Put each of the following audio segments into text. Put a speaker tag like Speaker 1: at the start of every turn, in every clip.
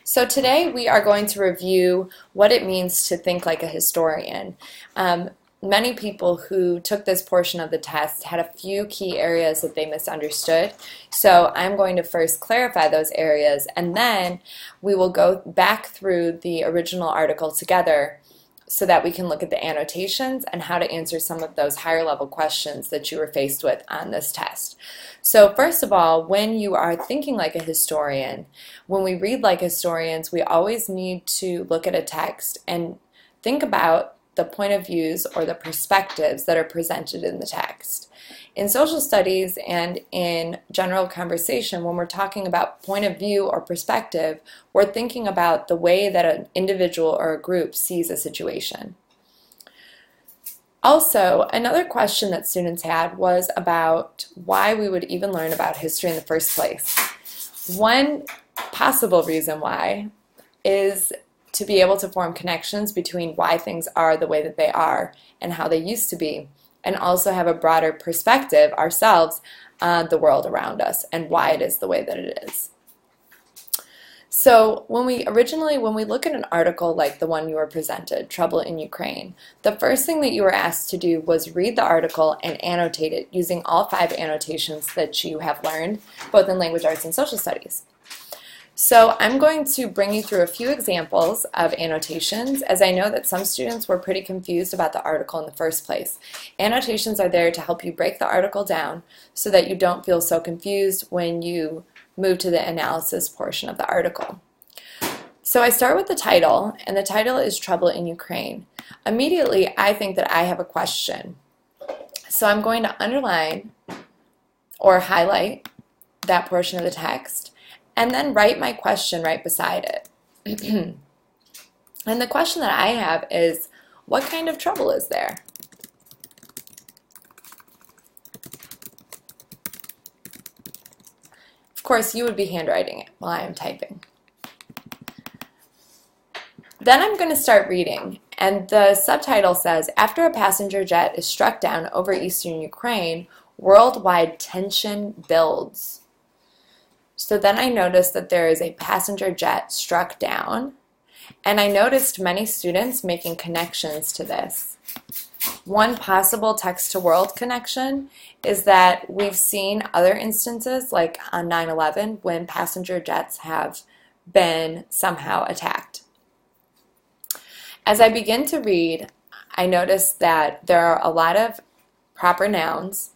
Speaker 1: So today we are going to review what it means to think like a historian. Many people who took this portion of the test had a few key areas that they misunderstood. So I'm going to first clarify those areas, and then we will go back through the original article together so that we can look at the annotations and how to answer some of those higher level questions that you were faced with on this test. So first of all, when you are thinking like a historian, when we read like historians, we always need to look at a text and think about the point of views or the perspectives that are presented in the text. In social studies and in general conversation, when we're talking about point of view or perspective, we're thinking about the way that an individual or a group sees a situation. Also, another question that students had was about why we would even learn about history in the first place. One possible reason why is to be able to form connections between why things are the way that they are and how they used to be, and also have a broader perspective ourselves on the world around us and why it is the way that it is. So when we look at an article like the one you were presented, Trouble in Ukraine, the first thing that you were asked to do was read the article and annotate it using all 5 annotations that you have learned, both in language arts and social studies. So I'm going to bring you through a few examples of annotations, as I know that some students were pretty confused about the article in the first place. Annotations are there to help you break the article down so that you don't feel so confused when you move to the analysis portion of the article. So I start with the title, and the title is Trouble in Ukraine. Immediately, I think that I have a question. So I'm going to underline or highlight that portion of the text, and then write my question right beside it. And the question that I have is, what kind of trouble is there? Of course, you would be handwriting it while I am typing. Then I'm going to start reading, and the subtitle says, after a passenger jet is struck down over eastern Ukraine, worldwide tension builds. So then I noticed that there is a passenger jet struck down, and I noticed many students making connections to this. One possible text-to-world connection is that we've seen other instances, like on 9/11, when passenger jets have been somehow attacked. As I begin to read, I notice that there are a lot of proper nouns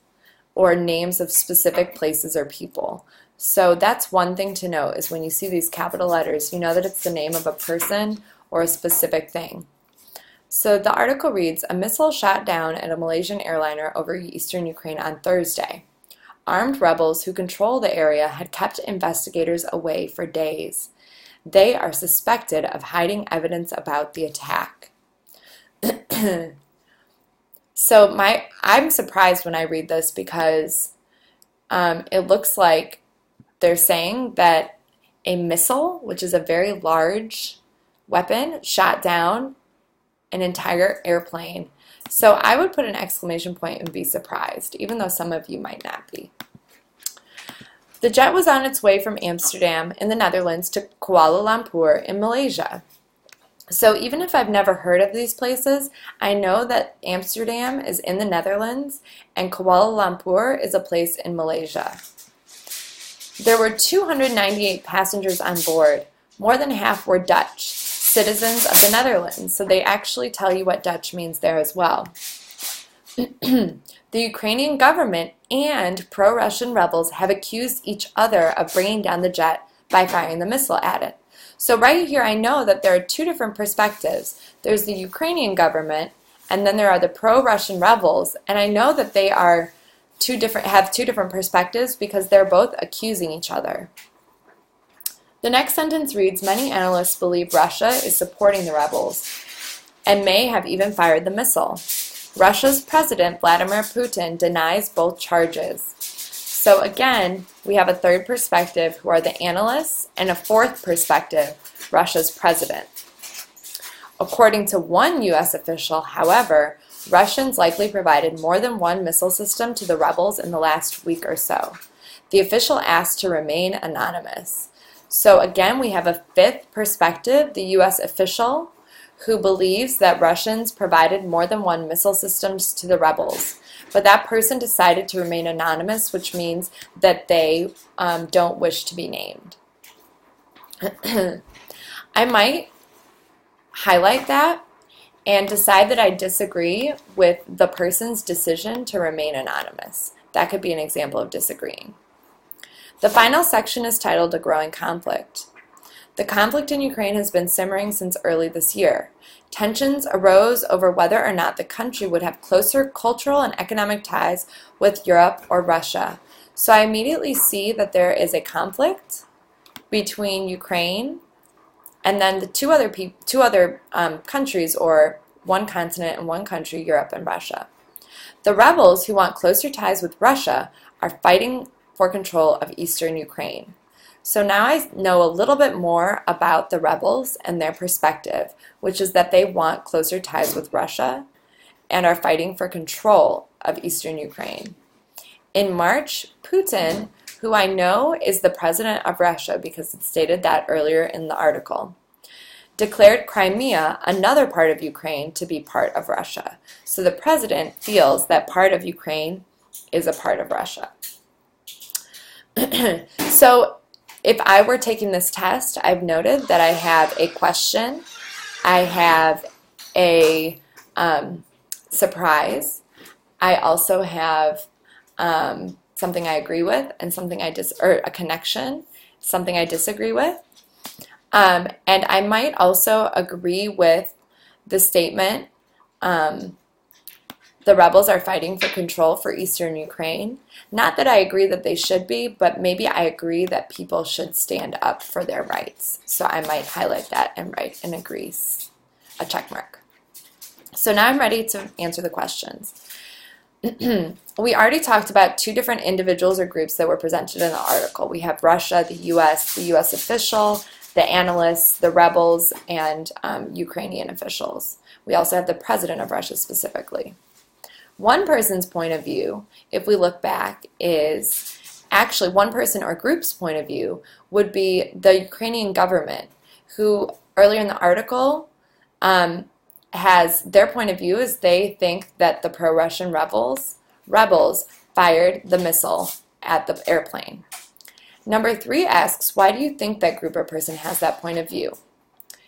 Speaker 1: or names of specific places or people. So that's one thing to note, is when you see these capital letters, you know that it's the name of a person or a specific thing. So the article reads, a missile shot down at a Malaysian airliner over eastern Ukraine on Thursday. Armed rebels who control the area had kept investigators away for days. They are suspected of hiding evidence about the attack. So I'm surprised when I read this because it looks like they're saying that a missile, which is a very large weapon, shot down an entire airplane. So I would put an exclamation point and be surprised, even though some of you might not be. The jet was on its way from Amsterdam in the Netherlands to Kuala Lumpur in Malaysia. So even if I've never heard of these places, I know that Amsterdam is in the Netherlands and Kuala Lumpur is a place in Malaysia. There were 298 passengers on board. More than half were Dutch, citizens of the Netherlands, so they actually tell you what Dutch means there as well. The Ukrainian government and pro-Russian rebels have accused each other of bringing down the jet by firing the missile at it. So right here I know that there are 2 different perspectives. There's the Ukrainian government, and then there are the pro-Russian rebels, and I know that they are have two different perspectives because they're both accusing each other. The next sentence reads, many analysts believe Russia is supporting the rebels and may have even fired the missile. Russia's President Vladimir Putin denies both charges. So again, we have a third perspective, who are the analysts, and a fourth perspective, Russia's president. According to one U.S. official, however, Russians likely provided more than one missile system to the rebels in the last week or so. The official asked to remain anonymous. So again, we have a fifth perspective, the U.S. official who believes that Russians provided more than one missile systems to the rebels. But that person decided to remain anonymous, which means that they don't wish to be named. I might highlight that and decide that I disagree with the person's decision to remain anonymous. That could be an example of disagreeing. The final section is titled A Growing Conflict. The conflict in Ukraine has been simmering since early this year. Tensions arose over whether or not the country would have closer cultural and economic ties with Europe or Russia. So I immediately see that there is a conflict between Ukraine and then the two other countries, or one continent and one country, Europe and Russia. The rebels who want closer ties with Russia are fighting for control of eastern Ukraine. So now I know a little bit more about the rebels and their perspective, which is that they want closer ties with Russia and are fighting for control of eastern Ukraine. In March, Putin, who I know is the president of Russia because it stated that earlier in the article, declared Crimea, another part of Ukraine, to be part of Russia. So the president feels that part of Ukraine is a part of Russia. So if I were taking this test, I've noted that I have a question, I have a surprise, I also have something I agree with and something or a connection, something I disagree with. And I might also agree with the statement, the rebels are fighting for control for eastern Ukraine. Not that I agree that they should be, but maybe I agree that people should stand up for their rights. So I might highlight that and write and agree, a check mark. So now I'm ready to answer the questions. We already talked about two different individuals or groups that were presented in the article. We have Russia, the U.S. official, the analysts, the rebels, and Ukrainian officials. We also have the president of Russia specifically. One person's point of view, if we look back, is actually one person or group's point of view would be the Ukrainian government, who earlier in the article has their point of view is they think that the pro-Russian rebels fired the missile at the airplane. Number 3 asks, why do you think that group or person has that point of view?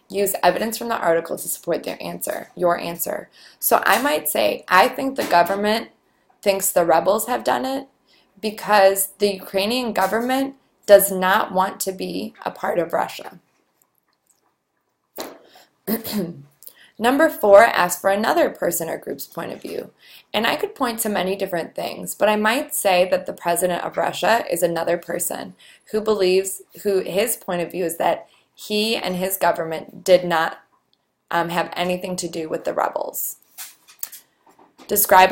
Speaker 1: Use evidence from the article to support your answer. So I might say, I think the government thinks the rebels have done it because the Ukrainian government does not want to be a part of Russia. Number 4 asks for another person or group's point of view. And I could point to many different things, but I might say that the president of Russia is another person who his point of view is that he and his government did not have anything to do with the rebels. Describe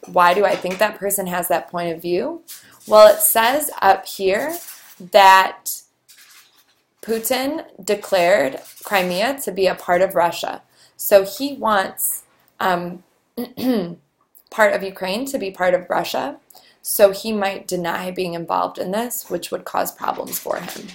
Speaker 1: why do I think that person has that point of view? Well, it says up here that Putin declared Crimea to be a part of Russia. So he wants part of Ukraine to be part of Russia. So he might deny being involved in this, which would cause problems for him.